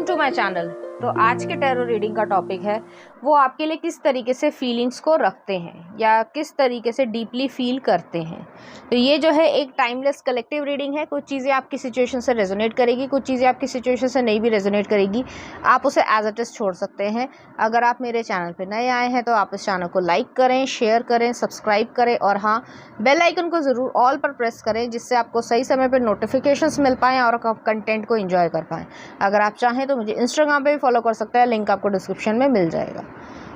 Welcome to my channel. तो आज के टैरो रीडिंग का टॉपिक है वो आपके लिए किस तरीके से फीलिंग्स को रखते हैं या किस तरीके से डीपली फील करते हैं। तो ये जो है एक टाइमलेस कलेक्टिव रीडिंग है। कुछ चीज़ें आपकी सिचुएशन से रेजोनेट करेगी, कुछ चीज़ें आपकी सिचुएशन से नहीं भी रेजोनेट करेगी। आप उसे एज इट इज़ छोड़ सकते हैं। अगर आप मेरे चैनल पर नए आए हैं तो आप इस चैनल को लाइक करें, शेयर करें, सब्सक्राइब करें और हाँ, बेल आइकन को ज़रूर ऑल पर प्रेस करें जिससे आपको सही समय पर नोटिफिकेशंस मिल पाएँ और आप कंटेंट को एंजॉय कर पाएँ। अगर आप चाहें तो मुझे इंस्टाग्राम पे भी फॉलो कर सकते हैं, लिंक आपको डिस्क्रिप्शन में मिल जाएगा।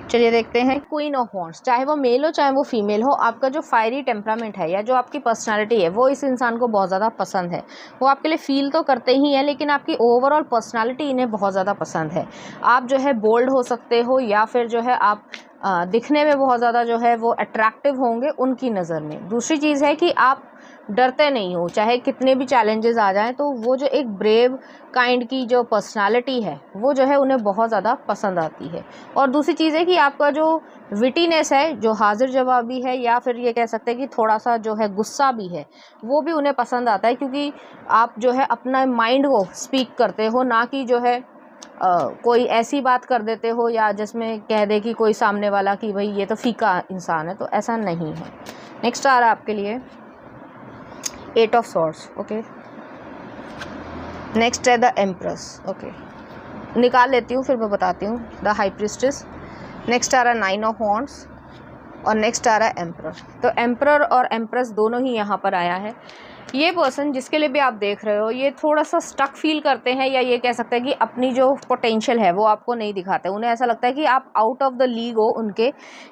चलिए देखते हैं। क्वीन ऑफ वॉन्ड्स, चाहे वो मेल हो चाहे वो फीमेल हो, आपका जो फायरी टेम्परामेंट है या जो आपकी पर्सनालिटी है वो इस इंसान को बहुत ज़्यादा पसंद है। वो आपके लिए फील तो करते ही हैं लेकिन आपकी ओवरऑल पर्सनालिटी इन्हें बहुत ज़्यादा पसंद है। आप जो है बोल्ड हो सकते हो या फिर जो है आप दिखने में बहुत ज़्यादा जो है वो अट्रैक्टिव होंगे उनकी नज़र में। दूसरी चीज़ है कि आप डरते नहीं हो, चाहे कितने भी चैलेंजेस आ जाएं, तो वो जो एक ब्रेव काइंड की जो पर्सनालिटी है वो जो है उन्हें बहुत ज़्यादा पसंद आती है। और दूसरी चीज़ है कि आपका जो विटीनेस है, जो हाजिर जवाबी है या फिर ये कह सकते हैं कि थोड़ा सा जो है गुस्सा भी है, वो भी उन्हें पसंद आता है क्योंकि आप जो है अपना माइंड को स्पीक करते हो, ना कि जो है कोई ऐसी बात कर देते हो या जिसमें कह दे कि कोई सामने वाला कि भाई ये तो फीका इंसान है। तो ऐसा नहीं है। नेक्स्ट आ रहा है आपके लिए eight of swords. Okay, next है द एम्प्रेस। ओके, निकाल लेती हूँ फिर मैं बताती हूँ। द हाई प्रीस्टेस, नेक्स्ट आ रहा है नाइन ऑफ वॉन्ड्स और नेक्स्ट आ रहा है एम्परर। तो एम्परर और एम्प्रेस दोनों ही यहाँ पर आया है। ये पर्सन जिसके लिए भी आप देख रहे हो, ये थोड़ा सा स्टक फील करते हैं या ये कह सकते हैं कि अपनी जो पोटेंशियल है वो आपको नहीं दिखाते। उन्हें ऐसा लगता है कि आप आउट ऑफ द लीग हो उनके,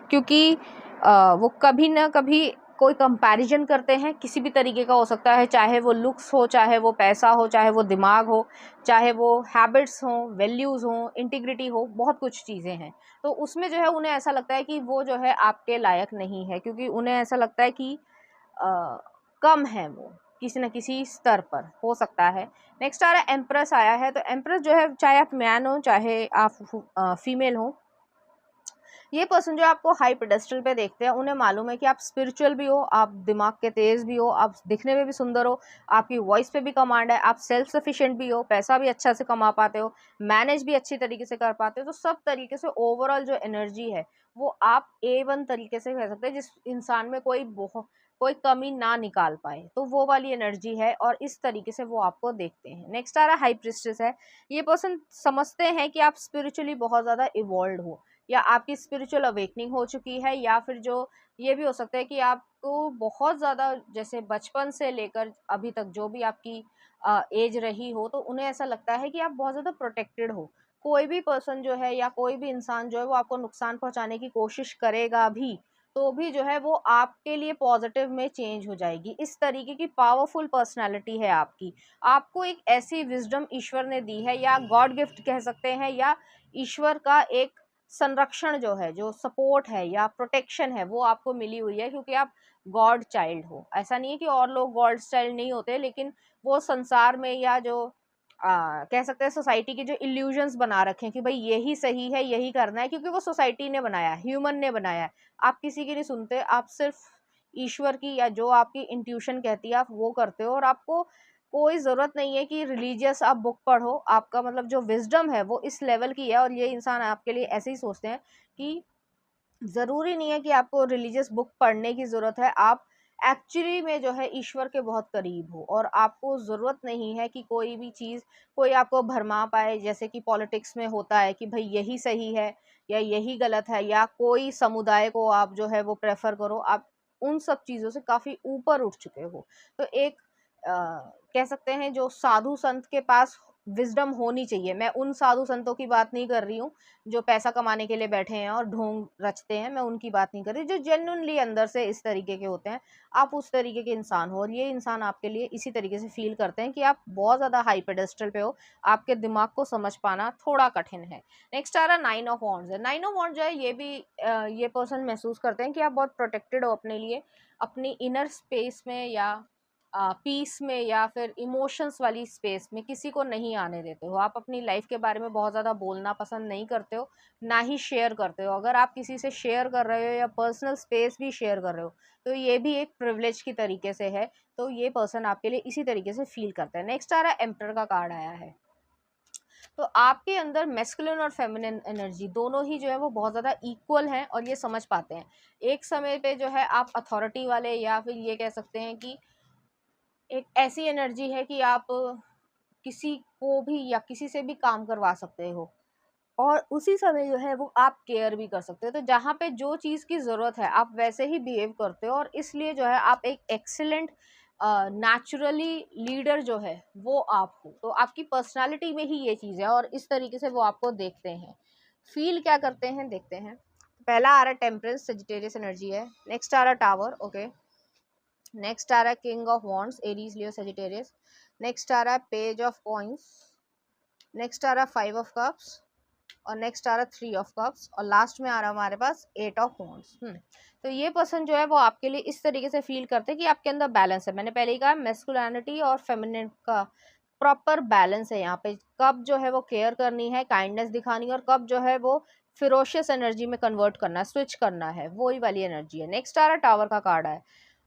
क्योंकि वो कभी ना कभी कोई कंपैरिजन करते हैं, किसी भी तरीके का हो सकता है, चाहे वो लुक्स हो, चाहे वो पैसा हो, चाहे वो दिमाग हो, चाहे वो हैबिट्स हों, वैल्यूज़ हों, इंटीग्रिटी हो, बहुत कुछ चीज़ें हैं। तो उसमें जो है उन्हें ऐसा लगता है कि वो जो है आपके लायक नहीं है, क्योंकि उन्हें ऐसा लगता है कि कम है वो किसी न किसी स्तर पर, हो सकता है। नेक्स्ट आ रहा है एम्प्रेस आया है। तो एम्प्रेस जो है, चाहे आप मैन हो चाहे आप फीमेल हो, ये पर्सन जो आपको हाई पेडेस्टल पे देखते हैं उन्हें मालूम है कि आप स्पिरिचुअल भी हो, आप दिमाग के तेज भी हो, आप दिखने में भी सुंदर हो, आपकी वॉइस पे भी कमांड है, आप सेल्फ सफिशिएंट भी हो, पैसा भी अच्छा से कमा पाते हो, मैनेज भी अच्छी तरीके से कर पाते हो। तो सब तरीके से ओवरऑल जो एनर्जी है वो आप A1 तरीके से कह सकते हैं, जिस इंसान में कोई कमी ना निकाल पाए, तो वो वाली एनर्जी है और इस तरीके से वो आपको देखते हैं। नेक्स्ट आ रहा हाई प्रीस्टेस है। ये पर्सन समझते हैं कि आप स्पिरिचुअली बहुत ज़्यादा इवॉल्व हो या आपकी स्पिरिचुअल अवेकनिंग हो चुकी है, या फिर जो ये भी हो सकता है कि आपको बहुत ज़्यादा जैसे बचपन से लेकर अभी तक जो भी आपकी एज रही हो, तो उन्हें ऐसा लगता है कि आप बहुत ज़्यादा प्रोटेक्टेड हो। कोई भी पर्सन जो है या कोई भी इंसान जो है वो आपको नुकसान पहुंचाने की कोशिश करेगा भी, तो भी जो है वो आपके लिए पॉजिटिव में चेंज हो जाएगी। इस तरीके की पावरफुल पर्सनालिटी है आपकी। आपको एक ऐसी विजडम ईश्वर ने दी है, या गॉड गिफ्ट कह सकते हैं, या ईश्वर का एक संरक्षण जो है, जो सपोर्ट है या प्रोटेक्शन है, वो आपको मिली हुई है क्योंकि आप गॉड चाइल्ड हो। ऐसा नहीं है कि और लोग गॉड चाइल्ड नहीं होते, लेकिन वो संसार में या जो कह सकते हैं सोसाइटी के जो इल्यूजन्स बना रखे हैं कि भाई यही सही है, यही करना है, क्योंकि वो सोसाइटी ने बनाया है, ह्यूमन ने बनाया है। आप किसी की नहीं सुनते, आप सिर्फ ईश्वर की या जो आपकी इंट्यूशन कहती है आप वो करते हो। और आपको कोई ज़रूरत नहीं है कि रिलीजियस आप बुक पढ़ो। आपका मतलब जो विजडम है वो इस लेवल की है, और ये इंसान आपके लिए ऐसे ही सोचते हैं कि ज़रूरी नहीं है कि आपको रिलीजियस बुक पढ़ने की ज़रूरत है। आप एक्चुअली में जो है ईश्वर के बहुत करीब हो, और आपको ज़रूरत नहीं है कि कोई भी चीज़ कोई आपको भरमा पाए, जैसे कि पॉलिटिक्स में होता है कि भाई यही सही है या यही गलत है, या कोई समुदाय को आप जो है वो प्रेफर करो। आप उन सब चीज़ों से काफ़ी ऊपर उठ चुके हो। तो एक कह सकते हैं जो साधु संत के पास विजडम होनी चाहिए। मैं उन साधु संतों की बात नहीं कर रही हूँ जो पैसा कमाने के लिए बैठे हैं और ढोंग रचते हैं, मैं उनकी बात नहीं कर रही, जो जेन्युइनली अंदर से इस तरीके के होते हैं। आप उस तरीके के इंसान हो, और ये इंसान आपके लिए इसी तरीके से फील करते हैं कि आप बहुत ज़्यादा हाई पेडेस्टल पे हो, आपके दिमाग को समझ पाना थोड़ा कठिन है। नेक्स्ट आ रहा नाइन ऑफ वॉन्ड्स है। नाइन ऑफ वॉन्ड्स जो है, ये भी ये पर्सन महसूस करते हैं कि आप बहुत प्रोटेक्टेड हो अपने लिए, अपनी इनर स्पेस में या पीस में या फिर इमोशंस वाली स्पेस में किसी को नहीं आने देते हो। आप अपनी लाइफ के बारे में बहुत ज़्यादा बोलना पसंद नहीं करते हो, ना ही शेयर करते हो। अगर आप किसी से शेयर कर रहे हो या पर्सनल स्पेस भी शेयर कर रहे हो, तो ये भी एक प्रिविलेज की तरीके से है। तो ये पर्सन आपके लिए इसी तरीके से फील करता है। नेक्स्ट आ रहा है एम्परर का कार्ड आया है। तो आपके अंदर मैस्कुलिन और फेमिनिन एनर्जी दोनों ही जो है वो बहुत ज़्यादा इक्वल हैं और ये समझ पाते हैं। एक समय पे जो है आप अथॉरिटी वाले, या फिर ये कह सकते हैं कि एक ऐसी एनर्जी है कि आप किसी को भी या किसी से भी काम करवा सकते हो, और उसी समय जो है वो आप केयर भी कर सकते हो। तो जहाँ पे जो चीज़ की ज़रूरत है आप वैसे ही बिहेव करते हो, और इसलिए जो है आप एक एक्सीलेंट नेचुरली लीडर जो है वो आप हो। तो आपकी पर्सनालिटी में ही ये चीज़ है, और इस तरीके से वो आपको देखते हैं। फील क्या करते हैं देखते हैं। पहला आ रहा है टेम्परेंस, सेजिटेरियस एनर्जी है। नेक्स्ट आ रहा है टावर, ओके। नेक्स्ट आ रहा है king of wands, Aries, Leo, Sagittarius. Next आ रहा है पेज ऑफ कॉइंस। नेक्स्ट आ रहा है 5 ऑफ कप्स, और नेक्स्ट आ रहा है 3 ऑफ कप्स, और लास्ट में आ रहा है हमारे पास 8 ऑफ वॉन्ड्स। तो ये पर्सन जो है वो आपके लिए इस तरीके से फील करते हैं कि आपके अंदर बैलेंस है। मैंने पहले ही कहा मैस्कुलिनिटी और फेमिनिन का प्रॉपर बैलेंस है यहाँ पे। कब जो है वो केयर करनी है, काइंडनेस दिखानी है, और कब जो है वो फिरोशियस एनर्जी में कन्वर्ट करना है, स्विच करना है, वही वाली एनर्जी है। नेक्स्ट आ रहा है टावर का कार्ड है।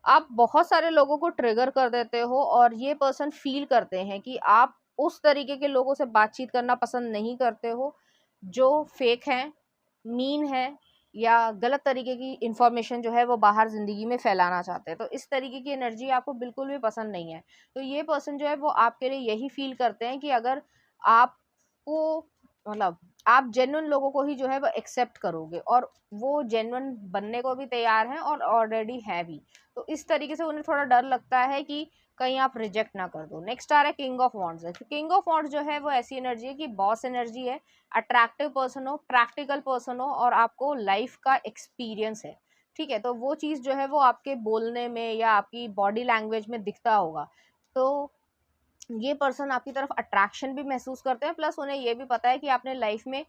आप बहुत सारे लोगों को ट्रिगर कर देते हो, और ये पर्सन फील करते हैं कि आप उस तरीके के लोगों से बातचीत करना पसंद नहीं करते हो जो फेक हैं, मीन है, या गलत तरीके की इंफॉर्मेशन जो है वो बाहर ज़िंदगी में फैलाना चाहते हैं। तो इस तरीके की एनर्जी आपको बिल्कुल भी पसंद नहीं है। तो ये पर्सन जो है वो आपके लिए यही फील करते हैं कि अगर आपको, मतलब आप जेन्युइन लोगों को ही जो है वो एक्सेप्ट करोगे, और वो जेन्युइन बनने को भी तैयार हैं और ऑलरेडी है भी। तो इस तरीके से उन्हें थोड़ा डर लगता है कि कहीं आप रिजेक्ट ना कर दो। नेक्स्ट आ रहा है किंग ऑफ वॉन्ड्स है। किंग ऑफ वॉन्ड्स जो है वो ऐसी एनर्जी है कि बॉस एनर्जी है, अट्रैक्टिव पर्सन हो, प्रैक्टिकल पर्सन हो, और आपको लाइफ का एक्सपीरियंस है। ठीक है, तो वो चीज़ जो है वो आपके बोलने में या आपकी बॉडी लैंग्वेज में दिखता होगा। तो ये पर्सन आपकी तरफ अट्रैक्शन भी महसूस करते हैं, प्लस उन्हें ये भी पता है कि आपने लाइफ में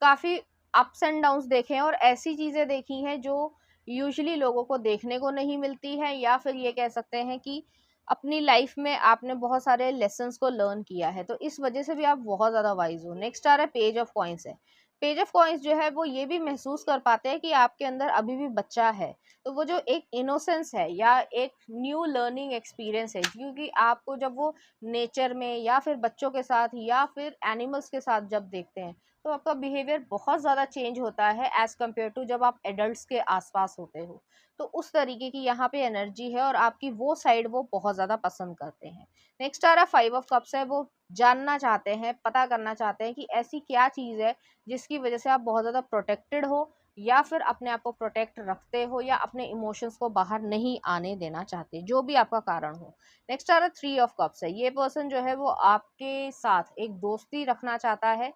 काफ़ी अप्स एंड डाउन्स देखे हैं, और ऐसी चीज़ें देखी हैं जो यूजुअली लोगों को देखने को नहीं मिलती है, या फिर ये कह सकते हैं कि अपनी लाइफ में आपने बहुत सारे लेसन्स को लर्न किया है, तो इस वजह से भी आप बहुत ज़्यादा वाइज हो। नेक्स्ट आ रहा है पेज ऑफ कॉइंस है। पेज ऑफ कॉइंस जो है वो ये भी महसूस कर पाते हैं कि आपके अंदर अभी भी बच्चा है। तो वो जो एक इनोसेंस है या एक न्यू लर्निंग एक्सपीरियंस है, क्योंकि आपको जब वो नेचर में या फिर बच्चों के साथ या फिर एनिमल्स के साथ जब देखते हैं, तो आपका बिहेवियर बहुत ज़्यादा चेंज होता है एज़ कम्पेयर टू जब आप एडल्ट्स के आसपास होते हो। तो उस तरीके की यहाँ पे एनर्जी है, और आपकी वो साइड वो बहुत ज़्यादा पसंद करते हैं। नेक्स्ट आ रहा है 5 ऑफ कप्स है। वो जानना चाहते हैं, पता करना चाहते हैं कि ऐसी क्या चीज़ है जिसकी वजह से आप बहुत ज़्यादा प्रोटेक्टेड हो, या फिर अपने आप को प्रोटेक्ट रखते हो, या अपने इमोशंस को बाहर नहीं आने देना चाहते, जो भी आपका कारण हो। नेक्स्ट आ रहा है 3 ऑफ कप्स है। ये पर्सन जो है वो आपके साथ एक दोस्ती रखना चाहता है।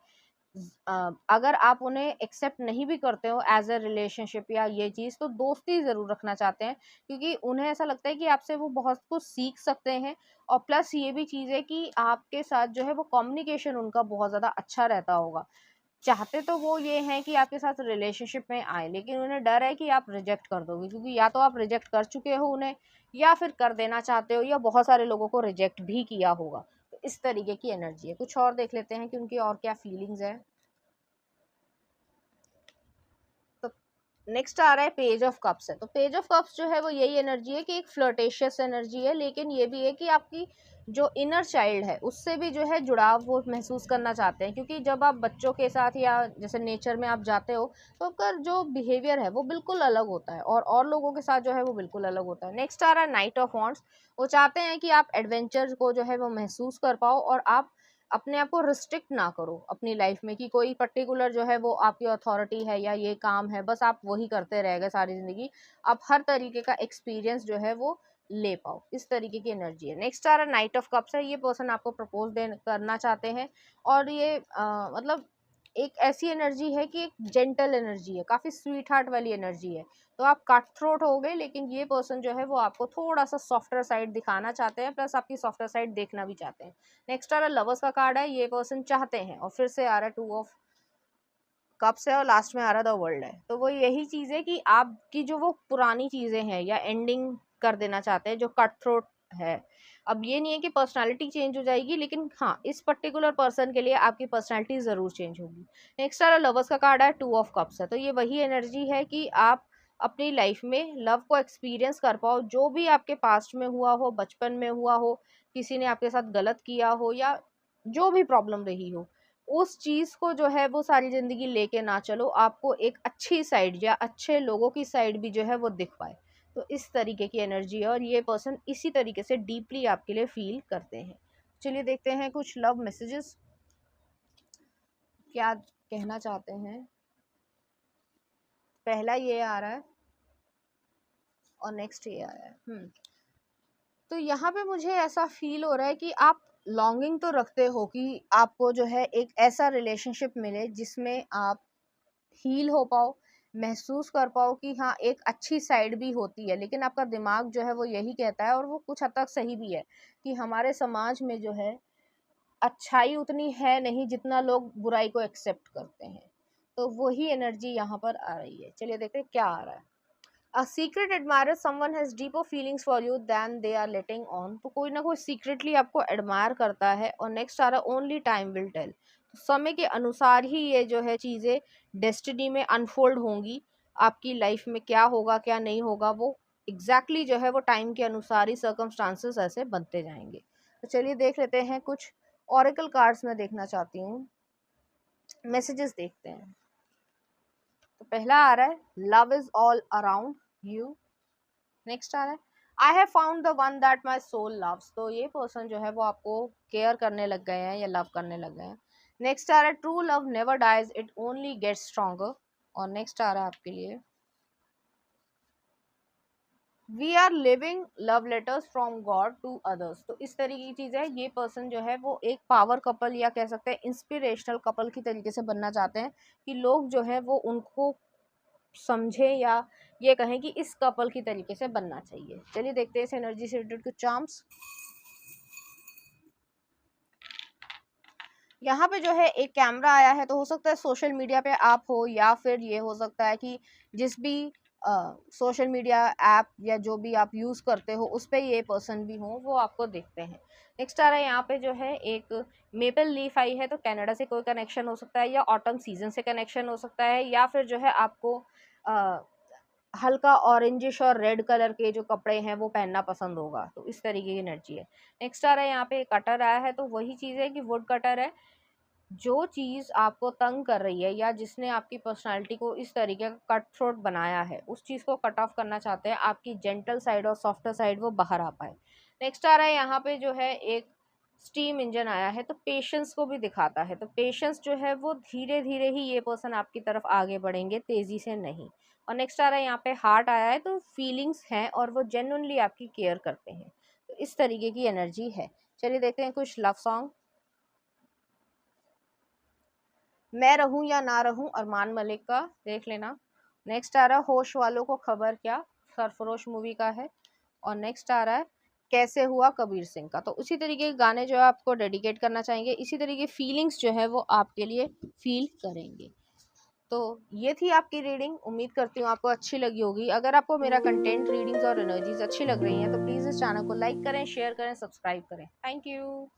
अगर आप उन्हें एक्सेप्ट नहीं भी करते हो एज अ रिलेशनशिप या ये चीज़, तो दोस्ती ज़रूर रखना चाहते हैं, क्योंकि उन्हें ऐसा लगता है कि आपसे वो बहुत कुछ सीख सकते हैं। और प्लस ये भी चीज़ है कि आपके साथ जो है वो कम्युनिकेशन उनका बहुत ज़्यादा अच्छा रहता होगा। चाहते तो वो ये हैं कि आपके साथ रिलेशनशिप में आए, लेकिन उन्हें डर है कि आप रिजेक्ट कर दोगे, क्योंकि या तो आप रिजेक्ट कर चुके हो उन्हें, या फिर कर देना चाहते हो, या बहुत सारे लोगों को रिजेक्ट भी किया होगा। तो इस तरीके की एनर्जी है। कुछ और देख लेते हैं कि उनकी और क्या फीलिंग्स है। तो नेक्स्ट आ रहा है पेज ऑफ कप्स है। तो पेज ऑफ कप्स जो है वो यही एनर्जी है कि एक फ्लर्टेशियस एनर्जी है, लेकिन ये भी है कि आपकी जो इनर चाइल्ड है उससे भी जो है जुड़ाव वो महसूस करना चाहते हैं, क्योंकि जब आप बच्चों के साथ या जैसे नेचर में आप जाते हो, तो आपका जो बिहेवियर है वो बिल्कुल अलग होता है, और लोगों के साथ जो है वो बिल्कुल अलग होता है। नेक्स्ट आ रहा है नाइट ऑफ वॉन्ड्स। वो चाहते हैं कि आप एडवेंचर को जो है वो महसूस कर पाओ, और आप अपने आप को रिस्ट्रिक्ट ना करो अपनी लाइफ में, कि कोई पर्टिकुलर जो है वो आपकी अथॉरिटी है या ये काम है बस आप वही करते रह गए सारी ज़िंदगी। आप हर तरीके का एक्सपीरियंस जो है वो ले पाओ, इस तरीके की एनर्जी है। नेक्स्ट आ रहा है नाइट ऑफ कप्स है। ये पर्सन आपको प्रपोज करना चाहते हैं, और ये मतलब एक ऐसी एनर्जी है कि एक जेंटल एनर्जी है, काफ़ी स्वीट हार्ट वाली एनर्जी है। तो आप कट थ्रोट हो गए, लेकिन ये पर्सन जो है वो आपको थोड़ा सा सॉफ्टवेयर साइड दिखाना चाहते हैं, प्लस आपकी सॉफ्टवेयर साइड देखना भी चाहते हैं। नेक्स्ट आ रहा है लवर्स का कार्ड है। ये पर्सन चाहते हैं, और फिर से आ रहा है 2 ऑफ कप्स है, और लास्ट में आ रहा है द वर्ल्ड है। तो वो यही चीज़ है कि आपकी जो वो पुरानी चीज़ें हैं या एंडिंग कर देना चाहते हैं, जो कट थ्रोट है। अब ये नहीं है कि पर्सनालिटी चेंज हो जाएगी, लेकिन हाँ, इस पर्टिकुलर पर्सन के लिए आपकी पर्सनालिटी ज़रूर चेंज होगी। नेक्स्ट आ रहा है लवर्स का कार्ड है। 2 ऑफ कप्स है। तो ये वही एनर्जी है कि आप अपनी लाइफ में लव को एक्सपीरियंस कर पाओ, जो भी आपके पास्ट में हुआ हो, बचपन में हुआ हो, किसी ने आपके साथ गलत किया हो, या जो भी प्रॉब्लम रही हो, उस चीज़ को जो है वो सारी ज़िंदगी लेके ना चलो, आपको एक अच्छी साइड या अच्छे लोगों की साइड भी जो है वो दिखवाए। तो इस तरीके की एनर्जी है और ये पर्सन इसी तरीके से डीपली आपके लिए फील करते हैं। चलिए देखते हैं कुछ लव मैसेजेस क्या कहना चाहते हैं। पहला ये आ रहा है और नेक्स्ट ये आया है। तो यहाँ पे मुझे ऐसा फील हो रहा है कि आप लॉन्गिंग तो रखते हो कि आपको जो है एक ऐसा रिलेशनशिप मिले जिसमें आप हील हो पाओ, महसूस कर पाओ कि हाँ एक अच्छी साइड भी होती है, लेकिन आपका दिमाग जो है वो यही कहता है और वो कुछ हद तक सही भी है कि हमारे समाज में जो है अच्छाई उतनी है नहीं जितना लोग बुराई को एक्सेप्ट करते हैं। तो वही एनर्जी यहाँ पर आ रही है। चलिए देखते हैं क्या आ रहा है। A secret admirer, someone has deeper feelings for you than they are letting on। तो कोई ना कोई secretly आपको admire करता है। और next आ रहा only time will tell। तो समय के अनुसार ही ये जो है चीज़ें डेस्टिनी में अनफोल्ड होंगी। आपकी लाइफ में क्या होगा क्या नहीं होगा वो एग्जैक्टली जो है वो टाइम के अनुसार ही सर्कमस्टांसेस ऐसे बनते जाएंगे। तो चलिए देख लेते हैं कुछ ऑरेकल कार्ड्स में देखना चाहती हूँ, मैसेजेस देखते हैं। तो पहला आ रहा है love is all around you. Next आ रहा है I have found the one that my soul loves. तो ये पर्सन जो है वो आपको केयर करने लग गए हैं या लव करने लग गए हैं। नेक्स्ट आ रहा है true love never dies it only gets stronger. और नेक्स्ट आ रहा है आपके लिए we are living love letters from God to others. तो इस तरीके की चीज़ है, ये पर्सन जो है वो एक पावर कपल या कह सकते हैं इंस्पिरेशनल कपल की तरीके से बनना चाहते हैं कि लोग जो है वो उनको समझे या ये कहें कि इस कपल की तरीके से बनना चाहिए। चलिए देखते हैं इस एनर्जी से रिलेटेड कुछ चार्म्स। यहाँ पे जो है एक कैमरा आया है, तो हो सकता है सोशल मीडिया पे आप हो या फिर ये हो सकता है कि जिस भी सोशल मीडिया ऐप या जो भी आप यूज़ करते हो उस पर ये पर्सन भी हो, वो आपको देखते हैं। नेक्स्ट आ रहा है यहाँ पे जो है एक मेपल लीफ आई है, तो कनाडा से कोई कनेक्शन हो सकता है या ऑटम सीजन से कनेक्शन हो सकता है या फिर जो है आपको हल्का ऑरेंजिश और रेड कलर के जो कपड़े हैं वो पहनना पसंद होगा। तो इस तरीके की एनर्जी है। नेक्स्ट आ रहा है यहाँ पे कटर आया है, तो वही चीज़ है कि वुड कटर है। जो चीज़ आपको तंग कर रही है या जिसने आपकी पर्सनालिटी को इस तरीके का कट थ्रोट बनाया है उस चीज़ को कट ऑफ करना चाहते हैं, आपकी जेंटल साइड और सॉफ्टर साइड वो बाहर आ पाए। नेक्स्ट आ रहा है यहाँ पे जो है एक स्टीम इंजन आया है, तो पेशेंस को भी दिखाता है। तो पेशेंस जो है वो धीरे धीरे ही ये पर्सन आपकी तरफ आगे बढ़ेंगे, तेज़ी से नहीं। और नेक्स्ट आ रहा है यहाँ पे हार्ट आया है, तो फीलिंग्स हैं और वो जेन्युइनली आपकी केयर करते हैं। तो इस तरीके की एनर्जी है। चलिए देखते हैं कुछ लव सॉन्ग। मैं रहूं या ना रहूं अरमान मलिक का, देख लेना। नेक्स्ट आ रहा है होश वालों को खबर क्या, सरफरोश मूवी का है। और नेक्स्ट आ रहा है कैसे हुआ कबीर सिंह का। तो उसी तरीके के गाने जो है आपको डेडिकेट करना चाहेंगे, इसी तरीके फीलिंग्स जो है वो आपके लिए फील करेंगे। तो ये थी आपकी रीडिंग, उम्मीद करती हूँ आपको अच्छी लगी होगी। अगर आपको मेरा कंटेंट, रीडिंग्स और एनर्जीज अच्छी लग रही हैं तो प्लीज़ इस चैनल को लाइक करें, शेयर करें, सब्सक्राइब करें। Thank you.